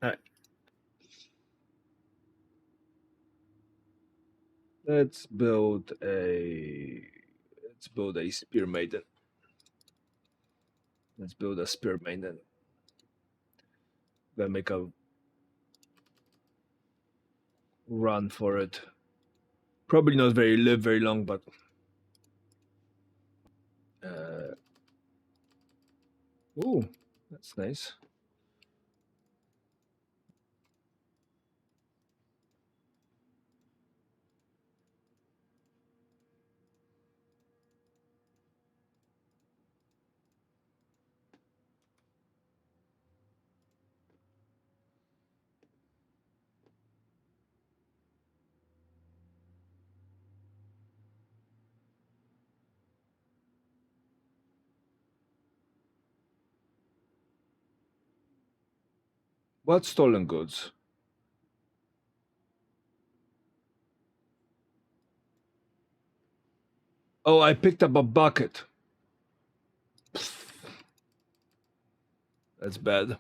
All right. Let's build a spear maiden. Let's build a spear maiden. Then make a run for it. Probably not live very long, but oh, that's nice. What stolen goods? Oh, I picked up a bucket. That's bad.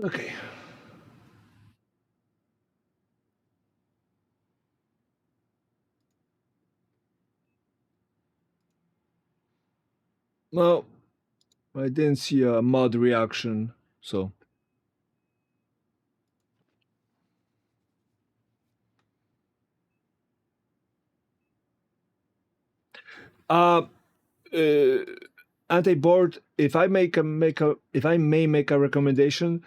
Okay. Well, I didn't see a mod reaction, so. Uh, anti-board. If I may make a recommendation,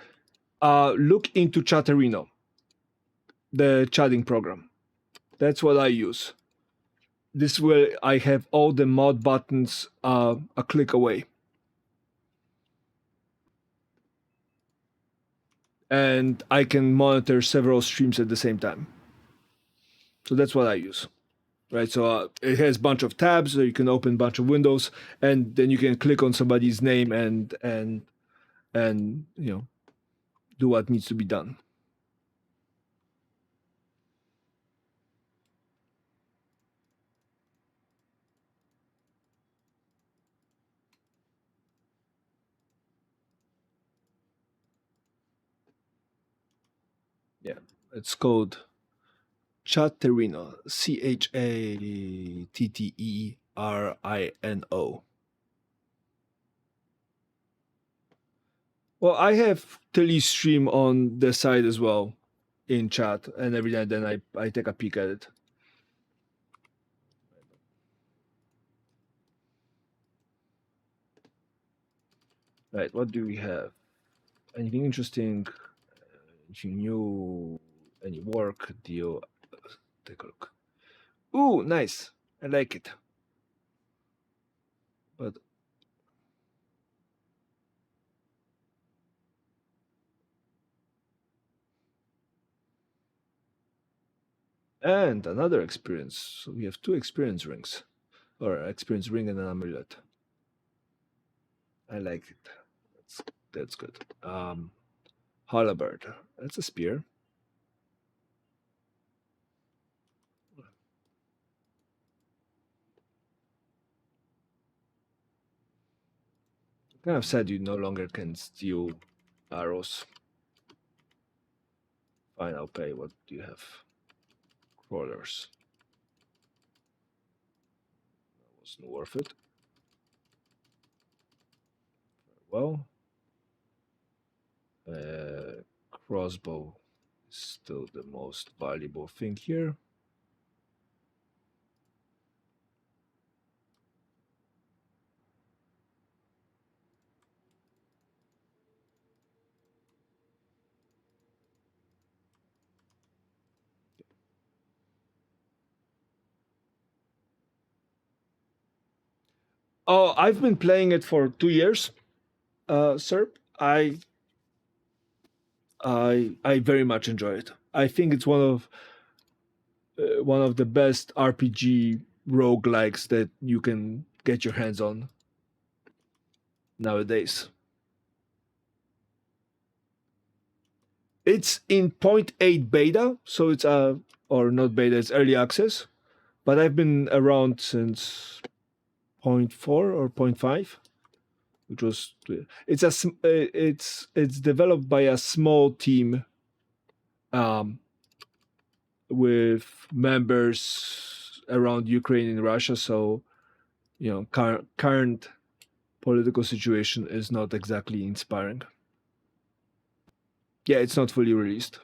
look into Chatterino, the chatting program. That's what I use. This way, I have all the mod buttons a click away, and I can monitor several streams at the same time. So that's what I use. Right, so it has a bunch of tabs, so you can open a bunch of windows, and then you can click on somebody's name and do what needs to be done. Yeah, it's called Chatterino, Chatterino. Well, I have Tilly's stream on the side as well in chat, and every now and then I take a peek at it. Right, what do we have? Anything interesting? Anything new? Any work deal? Take a look. Ooh, nice. I like it. But and another experience. So we have 2 experience rings, or experience ring and an amulet. I like it. That's good. Halberd. That's a spear. Kind of sad you no longer can steal arrows. Fine, I'll pay. What do you have? Crawlers. That wasn't worth it. Well, crossbow is still the most valuable thing here. Oh, I've been playing it for 2 years, sir. I very much enjoy it. I think it's one of the best RPG roguelikes that you can get your hands on nowadays. It's in point 0.8 beta, so it's or not beta, it's early access. But I've been around since point 0.4 or point 0.5, which was it's developed by a small team um, with members around Ukraine and Russia. So current political situation is not exactly inspiring. Yeah, it's not fully released.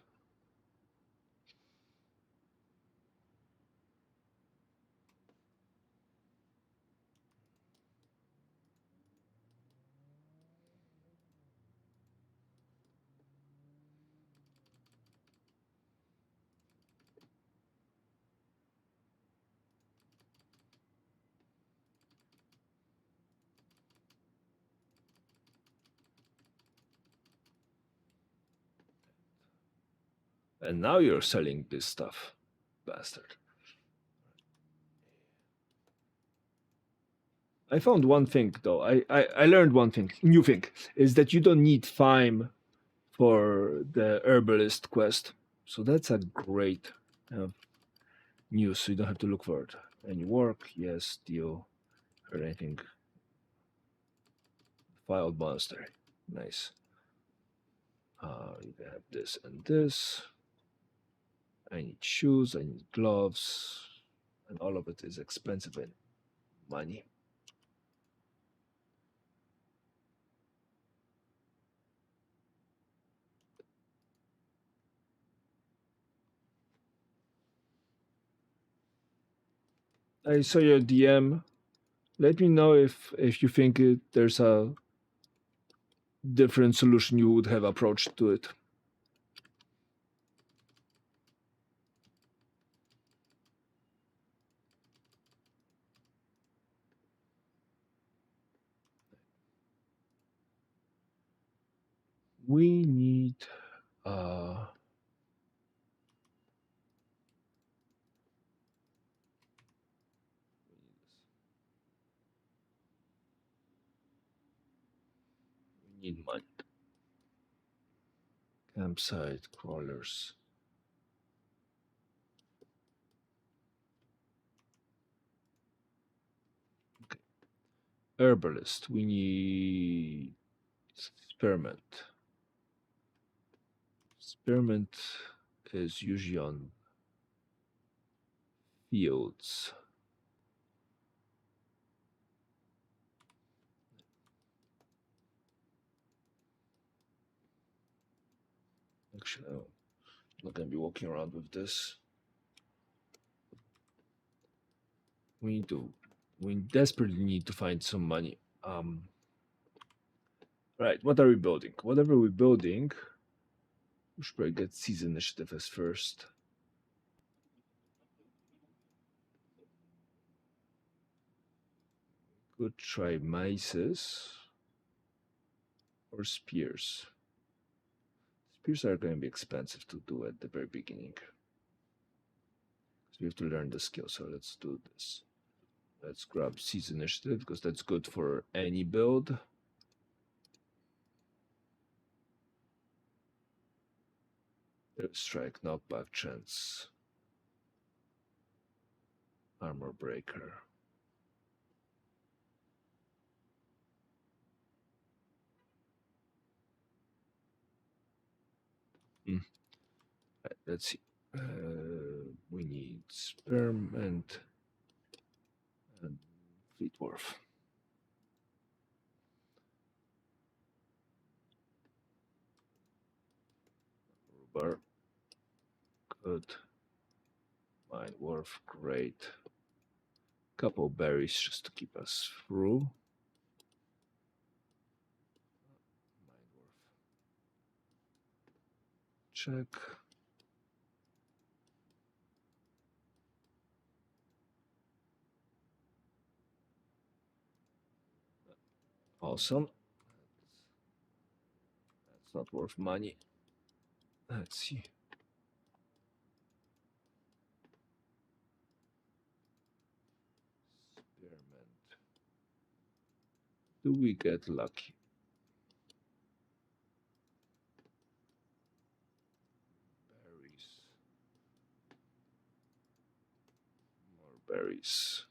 And now you're selling this stuff, bastard. I found one thing though. I learned one thing, new thing, is that you don't need time for the herbalist quest. So that's a great uh, news. So you don't have to look for it. Any work? Yes. Deal or anything. Filed monastery. Nice. You can have this and this. I need shoes. I need gloves, and all of it is expensive in money. I saw your DM. Let me know if you think there's a different solution you would have approached to it. We need uh we need money. Campsite crawlers. Okay. Herbalist. We need spearmint. Spearmint is usually on fields. Actually, I'm not gonna be walking around with this. We desperately need to find some money. Right, what are we building? Whatever we're building, we should probably get Seize Initiative as first. Could try maces or spears. Spears are going to be expensive to do at the very beginning. So we have to learn the skill. So let's do this. Let's grab Seize Initiative because that's good for any build. Strike, knockback chance. Armor breaker. Right, let's see. We need spearmint and fleet wharf. Rhubarb. Good. Mine wharf. Great. Couple berries just to keep us through. Mine wharf. Check. Awesome. That's not worth money. Let's see. Experiment. Do we get lucky? Berries. More berries.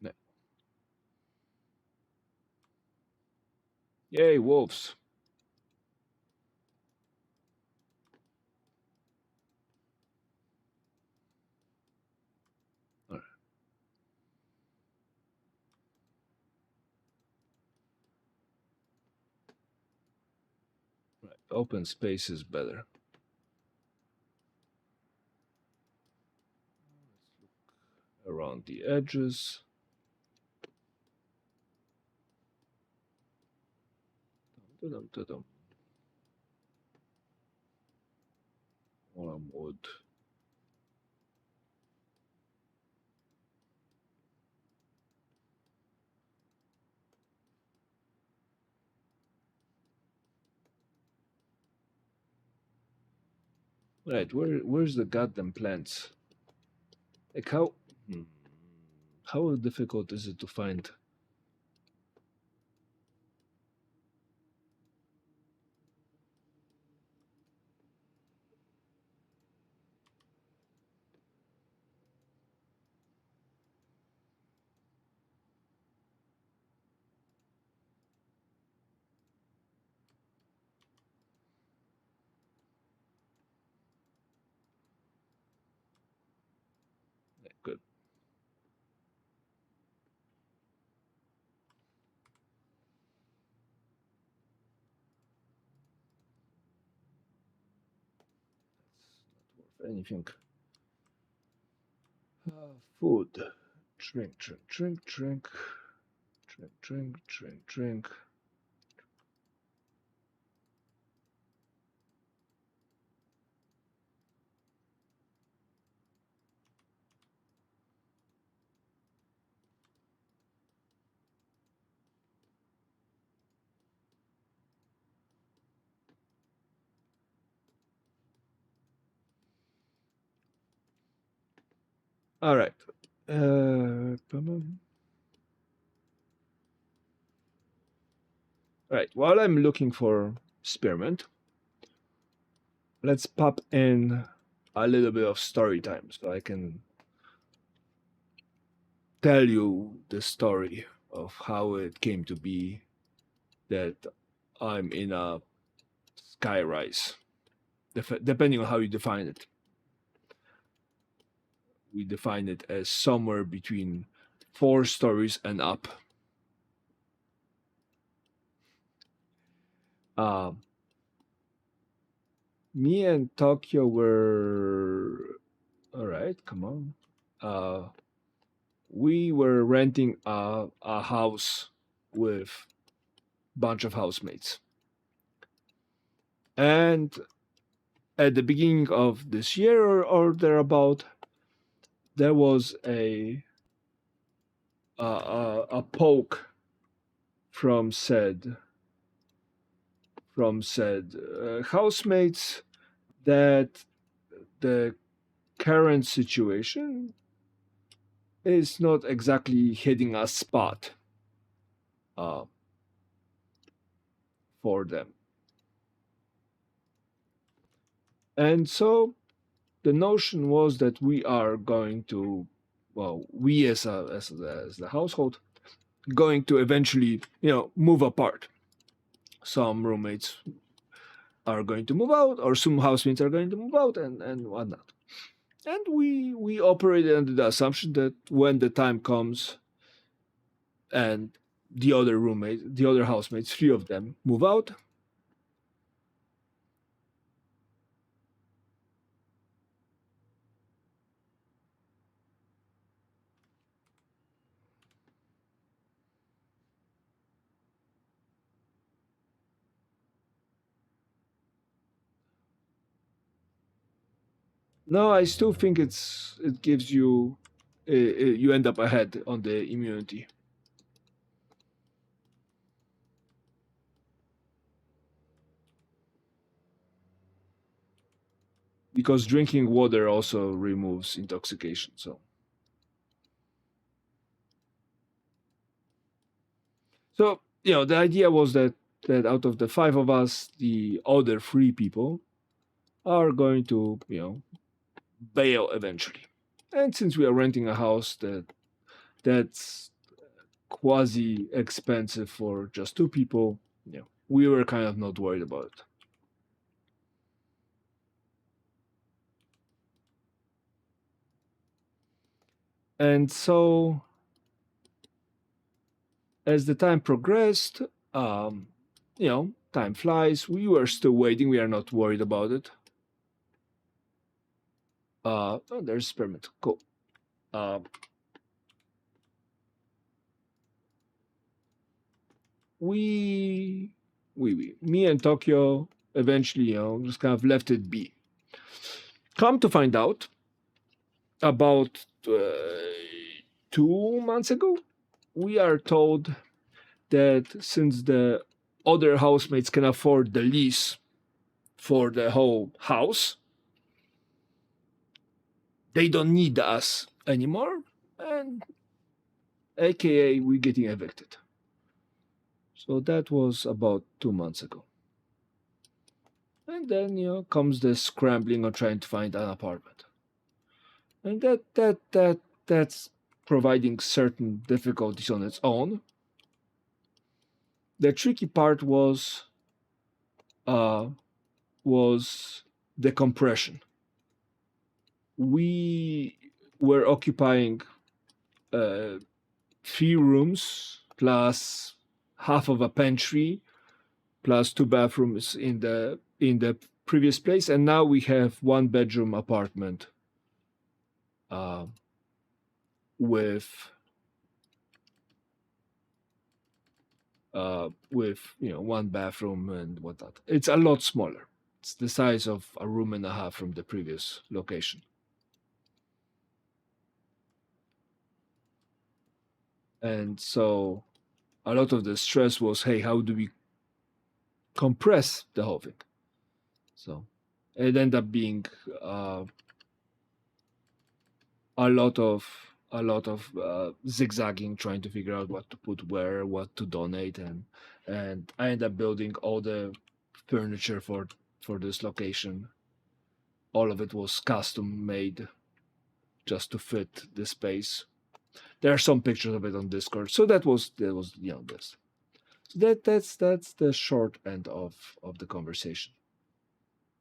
No. Yay, wolves. All right. Right. Open space is better. Let's look around the edges. Dum-dum-dum-dum. Warm wood. Right, where's the goddamn plants? Like how difficult is it to find? Yeah, good. That's not worth anything. Food. Drink, drink, drink, drink. Drink, drink, drink, drink. All right. Right. While I'm looking for spearmint, let's pop in a little bit of story time so I can tell you the story of how it came to be that I'm in a skyrise, depending on how you define it. We define it as somewhere between 4 stories and up. Um, Me and Tokyo were all right. Come on. We were renting a house with bunch of housemates, and at the beginning of this year or thereabout, there was a poke from said housemates that the current situation is not exactly hitting a spot uh, for them. And so the notion was that we are going to, well, we as the household, going to eventually, move apart. Some roommates are going to move out, or some housemates are going to move out, and whatnot. And we operated under the assumption that when the time comes and the other housemates, 3 of them move out, No, I still think it gives you you end up ahead on the immunity because drinking water also removes intoxication. So the idea was that out of the five of us, the other three people are going to bail eventually. And since we are renting a house that's quasi expensive for just two people, we were kind of not worried about it. And so as the time progressed, time flies. We were still waiting. We are not worried about it. Oh, there's experiment. Cool. Uh, we, me and Tokyo eventually, just kind of left it be. Come to find out, about 2 months ago, we are told that since the other housemates can afford the lease for the whole house, they don't need us anymore, and aka we getting evicted. So that was about 2 months ago. And then comes the scrambling of trying to find an apartment. And that's providing certain difficulties on its own. The tricky part uh was the compression. We were occupying uh, 3 rooms plus half of a pantry plus 2 bathrooms in the previous place, and now we have 1 bedroom apartment uh, with with 1 bathroom and whatnot. It's a lot smaller. It's the size of a room and a half from the previous location. And so a lot of the stress was, hey, how do we compress the whole thing? So it ended up being uh, a lot of zigzagging, trying to figure out what to put where, what to donate, and I ended up building all the furniture for this location. All of it was custom made just to fit the space. There are some pictures of it on Discord. So that was this. So that's the short end of the conversation.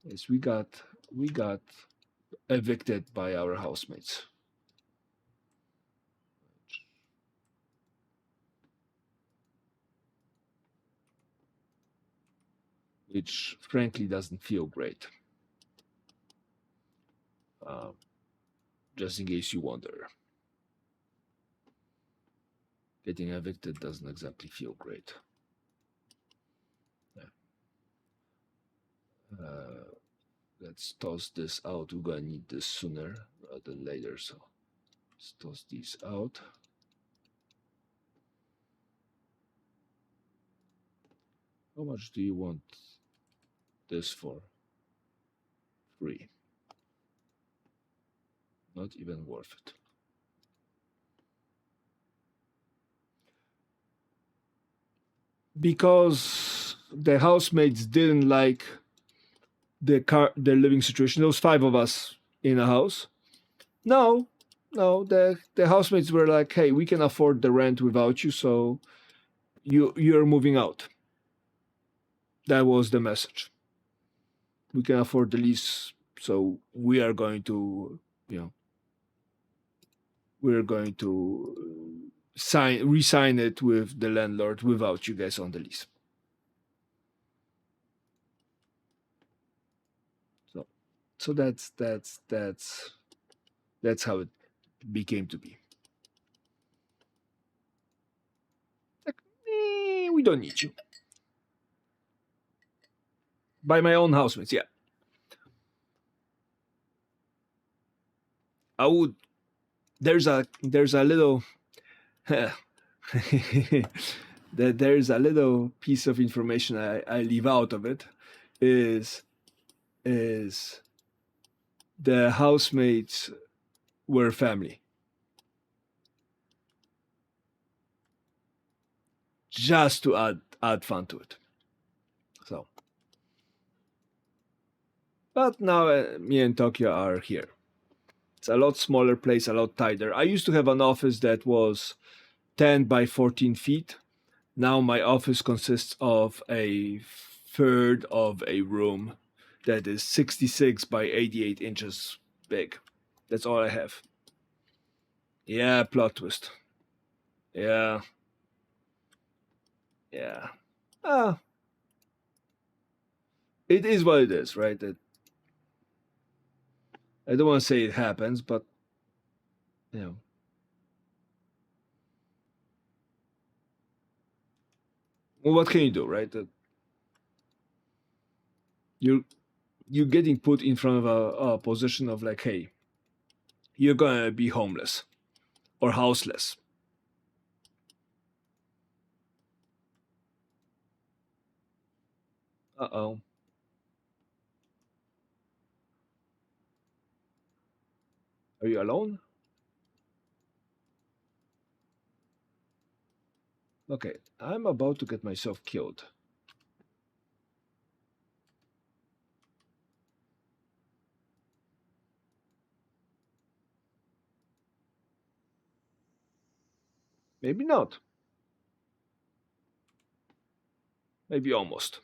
Is we got evicted by our housemates. Which frankly doesn't feel great. Uh, just in case you wonder, getting evicted doesn't exactly feel great. Uh, let's toss this out. We're gonna need this sooner rather than later, so let's toss these out. How much do you want this for? Free. Not even worth it. Because the housemates didn't like the living situation. There was 5 of us in a house. No, no, the housemates were like, "Hey, we can afford the rent without you, so you're moving out." That was the message. We can afford the lease, so we are going to, we're going to re-sign it with the landlord without you guys on the lease. So that's how it became to be. Like, we don't need you. By my own housemates, yeah. I would. There's a little. There's a little piece of information I leave out of it. Is the housemates were family, just to add fun to it. So, but now me and Tokyo are here. It's a lot smaller place, a lot tighter. I used to have an office that was 10 by 14 feet. Now my office consists of a third of a room that is 66 by 88 inches big. That's all I have. Yeah, plot twist. Yeah. Yeah. Ah, it is what it is, right? I don't want to say it happens, but you know, well, what can you do, right? You you're getting put in front of a position of like, hey, you're gonna be homeless or houseless. Uh-oh. Are you alone? Okay, I'm about to get myself killed. Maybe not. Maybe almost.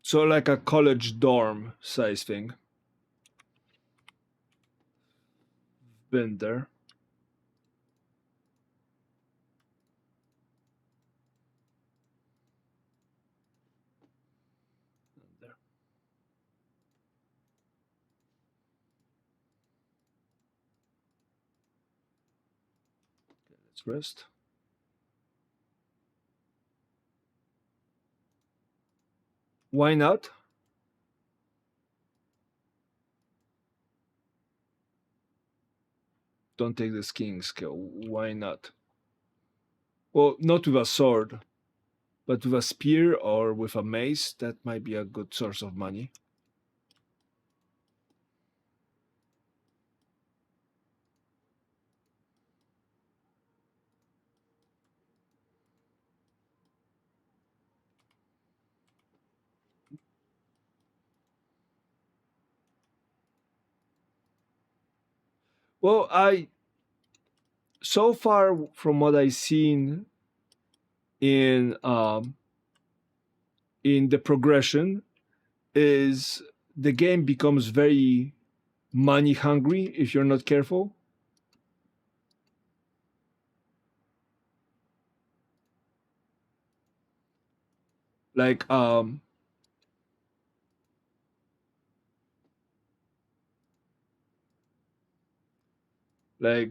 So like a college dorm size thing. Been there. There. Okay, let's rest. Why not? Don't take the skiing skill. Why not? Well, not with a sword, but with a spear or with a mace. That might be a good source of money. Well, I so far from what I've seen in the progression is the game becomes very money hungry if you're not careful. Like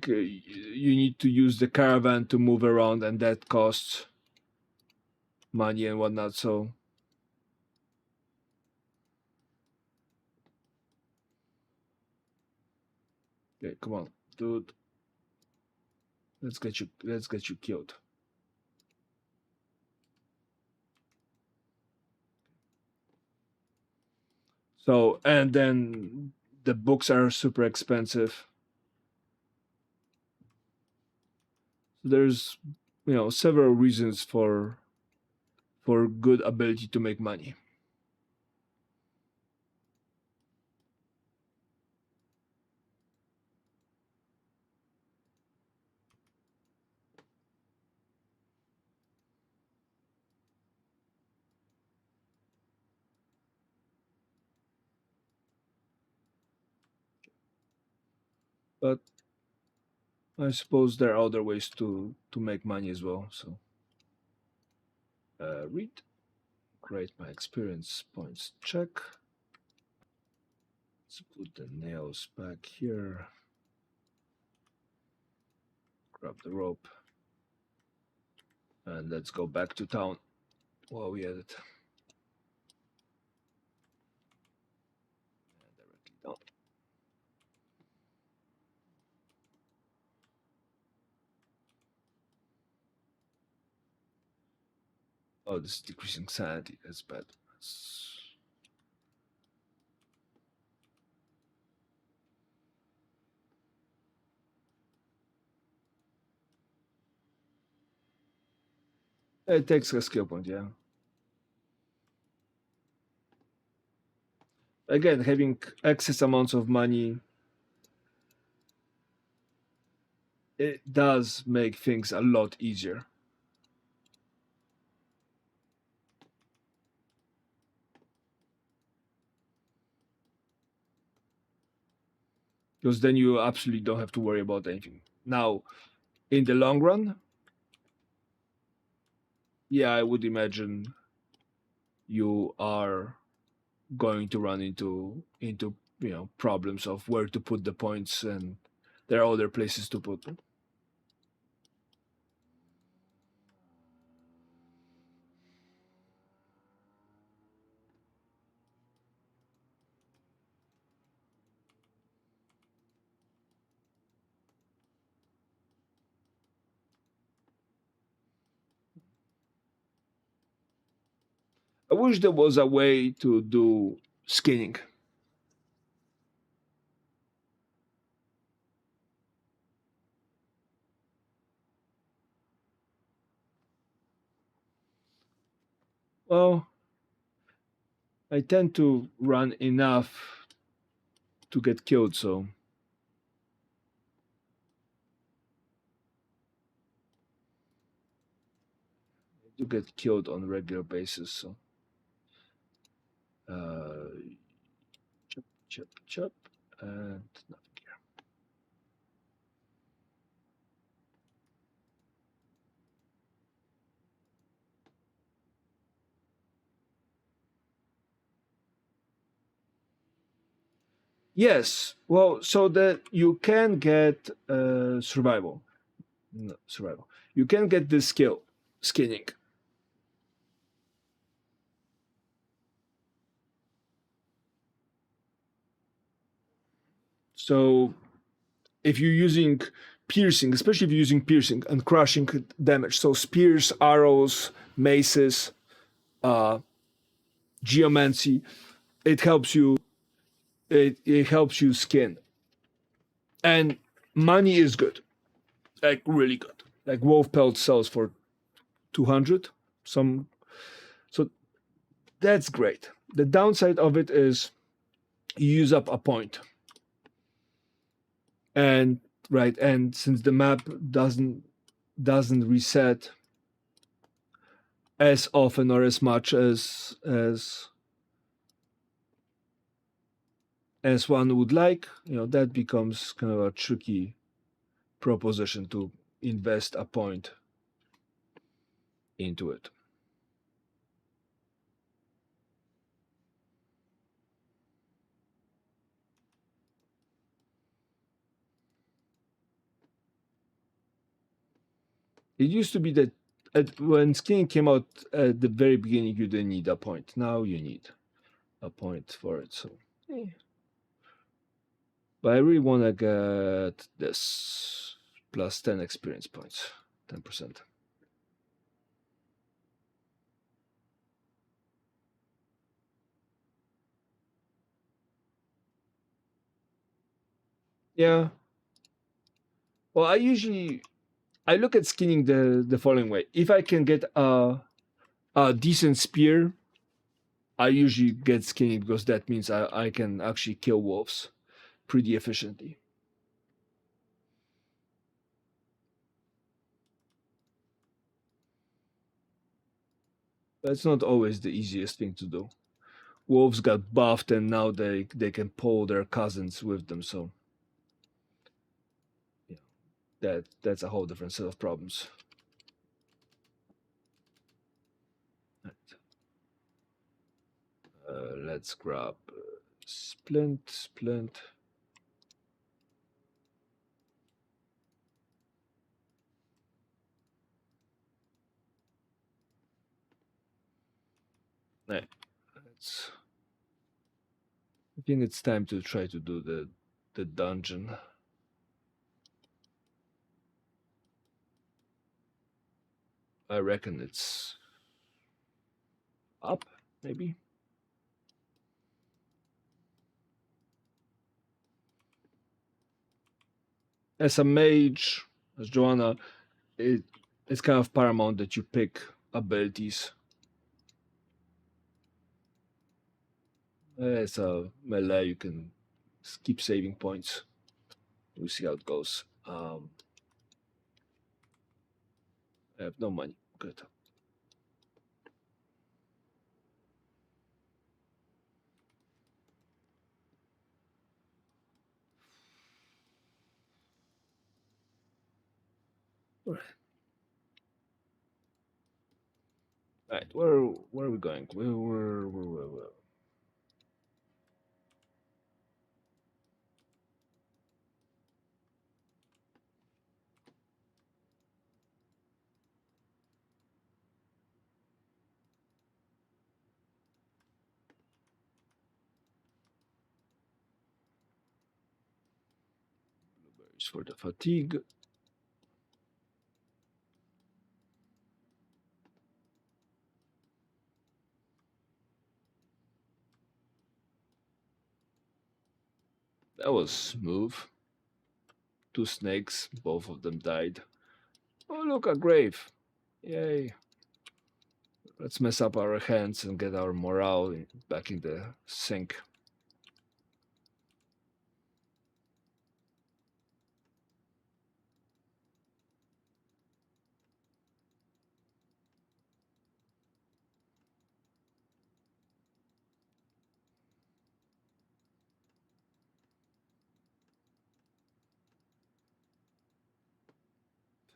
you need to use the caravan to move around, and that costs money and whatnot. So okay, come on, dude, let's get you killed. So and then the books are super expensive. There's several reasons for good ability to make money. But I suppose there are other ways to make money as well. So read, create my experience points. Check. Let's put the nails back here. Grab the rope, and let's go back to town. Well, we had it. Directly down. Oh, this is decreasing sanity. That's bad. It takes a skill point, yeah. Again, having excess amounts of money, it does make things a lot easier. Because then you absolutely don't have to worry about anything. Now, in the long run, yeah, I would imagine you are going to run into problems of where to put the points, and there are other places to put them. I wish there was a way to do skinning. Well, I tend to run enough to get killed, so to get killed on a regular basis. So, chop, chop, chop, and nothing here. Yes, well, so that you can get survival. No, survival. You can get this skill, skinning. So if you're using piercing, especially if you're using piercing and crushing damage, so spears, arrows, maces, uh, geomancy, it helps you. It helps you skin, and money is good, like really good. Like wolf pelt sells for 200. Some, so that's great. The downside of it is you use up a point, and right, and since the map doesn't reset as often or as much as one would like, that becomes kind of a tricky proposition to invest a point into it. It used to be that when skinning came out at the very beginning, you didn't need a point. Now you need a point for it. So, but I really want to get this plus 10 experience points, 10%. Yeah. Well, I look at skinning the following way. If I can get a decent spear, I usually get skinning because that means I can actually kill wolves pretty efficiently. That's not always the easiest thing to do. Wolves got buffed and now they can pull their cousins with them, so yeah, that's a whole different set of problems. Let's grab splint. Right. I think it's time to try to do the dungeon. I reckon it's up, maybe. As a mage, as Joanna, it's kind of paramount that you pick abilities. As a melee, you can keep saving points. We'll see how it goes. I have no money. Good. All right. Where are we going? Where? Blueberries for the fatigue. That was smooth. 2 snakes, both of them died. Oh, look, a grave. Yay. Let's mess up our hands and get our morale back in the sink.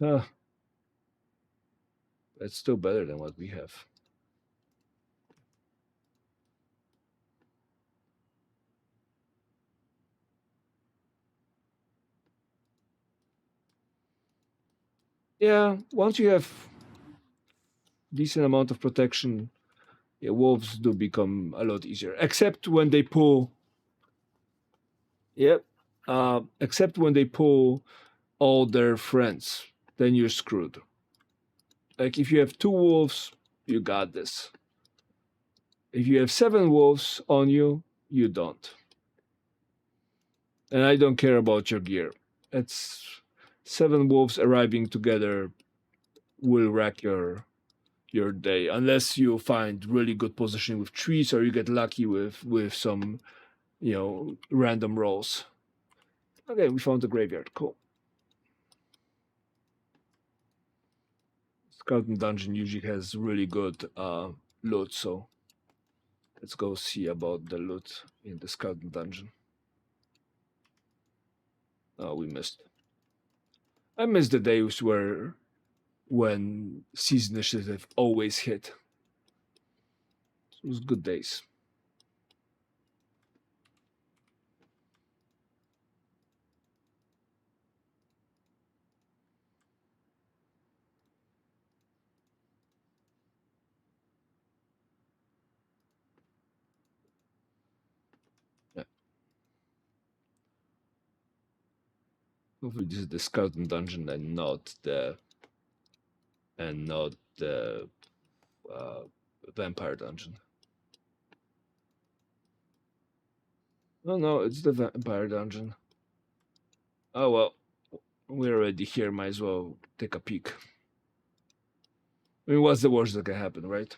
Huh. That's still better than what we have. Yeah, once you have decent amount of protection, yeah, wolves do become a lot easier. Except when they pull. Yep. Except when they pull all their friends, then you're screwed. Like if you have 2 wolves, you got this. If you have 7 wolves on you, you don't. And I don't care about your gear. It's 7 wolves arriving together will wreck your day unless you find really good positioning with trees or you get lucky with some random rolls. Okay, we found the graveyard. Cool. Skeleton dungeon usually has really good loot, so let's go see about the loot in the skeleton dungeon. Oh, we missed. I miss the days when season initiative always hit. It was good days. Yeah. Hopefully this is the skeleton dungeon and not the uh, vampire dungeon. No, it's the vampire dungeon. Oh well, we're already here. Might as well take a peek. I mean, what's the worst that can happen, right?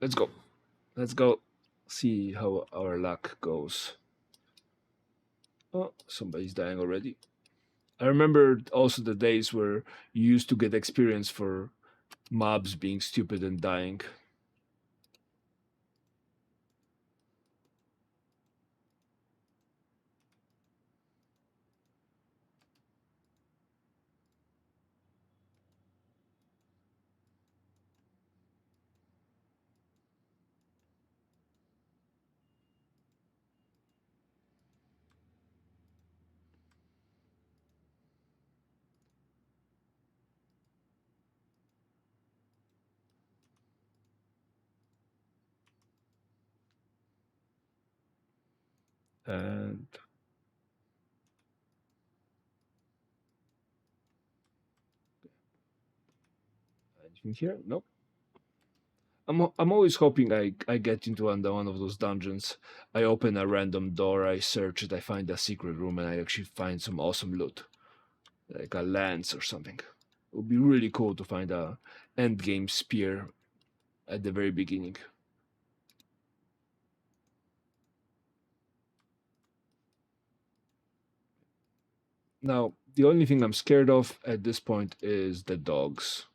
Let's go. Let's go see how our luck goes. Oh, somebody's dying already. I remember also the days where you used to get experience for mobs being stupid and dying. And anything here? Nope. I'm always hoping I get into one of those dungeons. I open a random door, I search it, I find a secret room, and I actually find some awesome loot, like a lance or something. It would be really cool to find a end game spear at the very beginning. Now, the only thing I'm scared of at this point is the dogs,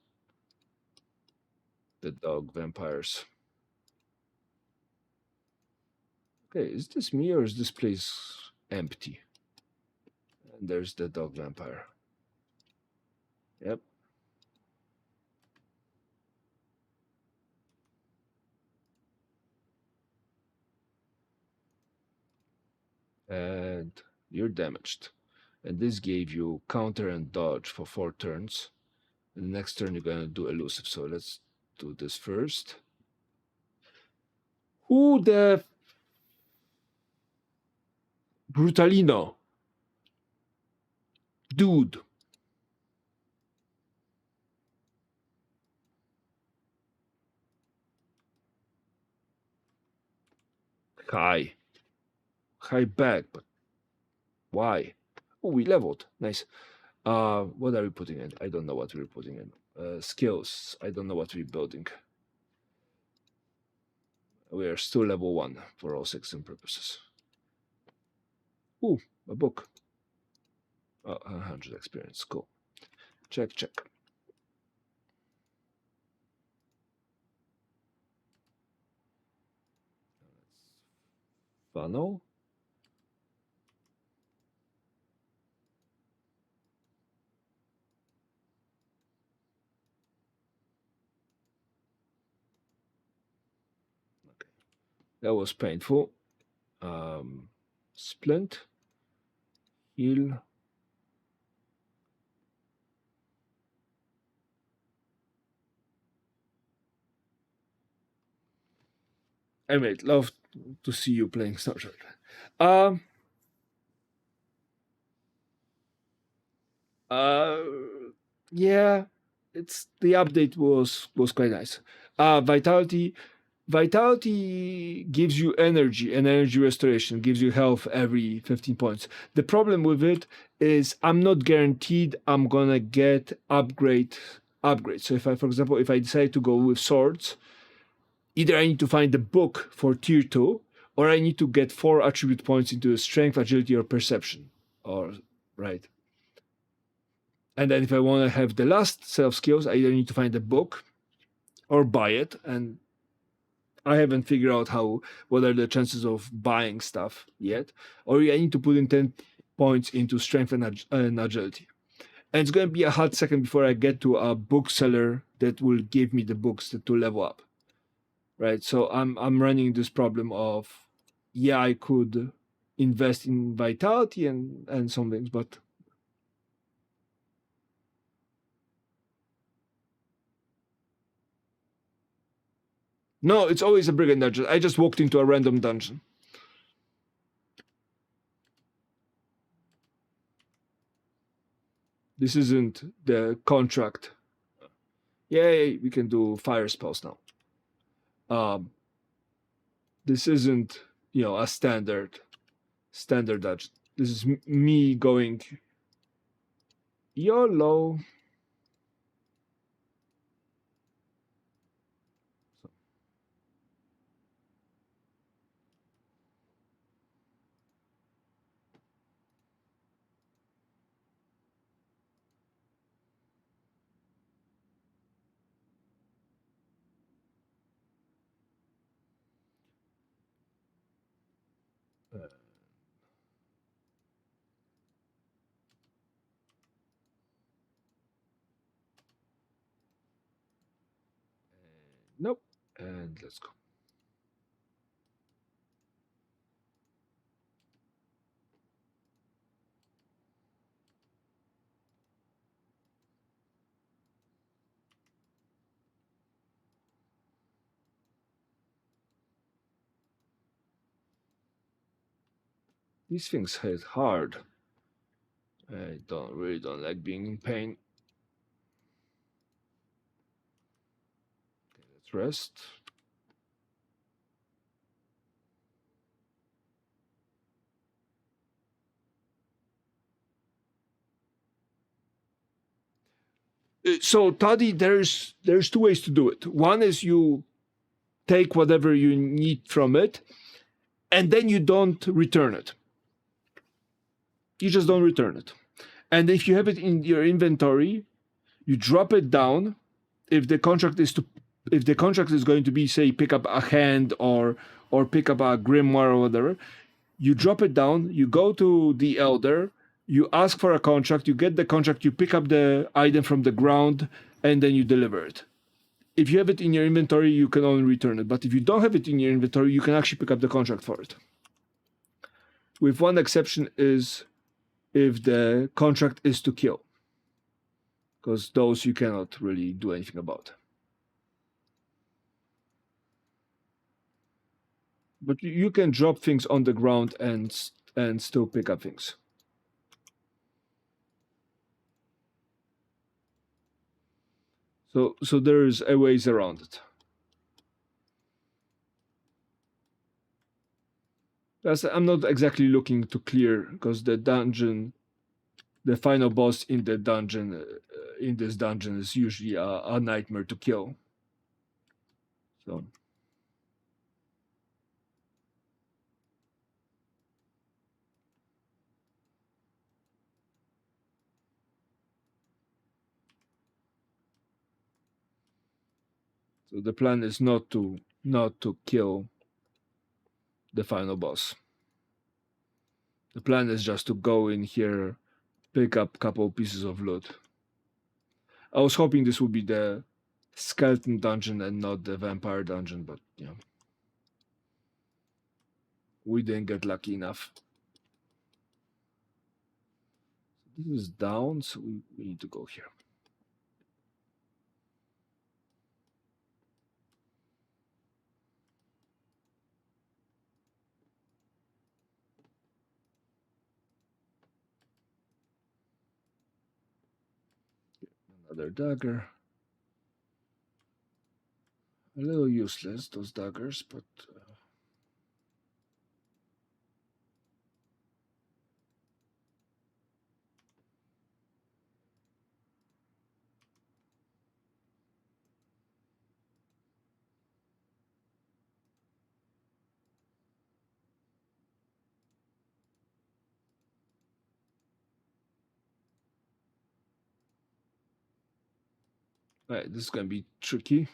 the dog vampires. Okay, is this me or is this place empty? And there's the dog vampire. Yep. And you're damaged. And this gave you counter and dodge for 4 turns. And the next turn you're gonna do elusive. So let's do this first. Who the Brutalino? Dude. High. High back, but why? Oh, we leveled. Nice. What are we putting in? I don't know what we're putting in. Skills. I don't know what we're building. We are still level 1 for all 16 purposes. Ooh, a book. Oh, 100 experience. Cool. Check, check. Funnel. Okay. That was painful. Splint. Heal. I mate, love to see you playing Stoneshard. Um, uh, yeah, it's the update was quite nice. Vitality gives you energy and energy restoration, gives you health every 15 points. The problem with it is I'm not guaranteed I'm gonna get upgrade. So if I, for example, if I decide to go with swords, either I need to find the book for tier 2, or I need to get 4 attribute points into strength, agility, or perception. Or right. And then if I want to have the last set of skills, I either need to find a book or buy it. And I haven't figured out what are the chances of buying stuff yet. Or I need to put in 10 points into strength and agility. And it's going to be a hot second before I get to a bookseller that will give me the books to level up. Right. So I'm running this problem of, yeah, I could invest in vitality and some things, but no, it's always a brigand dungeon. I just walked into a random dungeon. This isn't the contract. Yay, we can do fire spells now. This isn't, a standard dungeon. This is me going YOLO. Nope. And let's go. These things hit hard. I really don't like being in pain. Okay, let's rest. So Toddy, there's two ways to do it. One is you take whatever you need from it, and then you don't return it. You just don't return it. And if you have it in your inventory, you drop it down. If the contract is going to be, say, pick up a hand or pick up a grimoire or whatever, you drop it down, you go to the elder, you ask for a contract, you get the contract, you pick up the item from the ground, and then you deliver it. If you have it in your inventory, you can only return it. But if you don't have it in your inventory, you can actually pick up the contract for it. With one exception is if the contract is to kill, because those you cannot really do anything about. But you can drop things on the ground and still pick up things. So there's a ways around it. I'm not exactly looking to clear, because the final boss in the dungeon, in this dungeon, is usually a nightmare to kill. So. So the plan is not to kill the final boss. The plan is just to go in here, pick up a couple pieces of loot. I was hoping this would be the skeleton dungeon and not the vampire dungeon, but yeah, we didn't get lucky enough. This is down, so we need to go here. Another dagger. A little useless, those daggers, but right, this is gonna be tricky.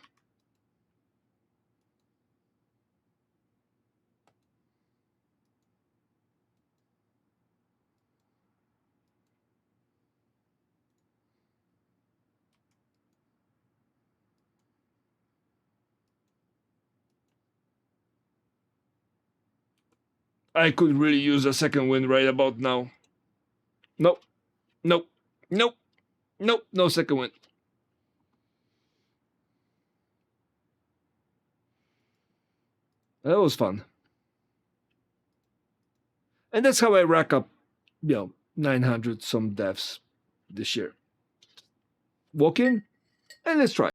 I could really use a second wind right about now. Nope, nope, nope, nope, no second wind. That was fun. And that's how I rack up, 900 some deaths this year. Walk in, and let's try.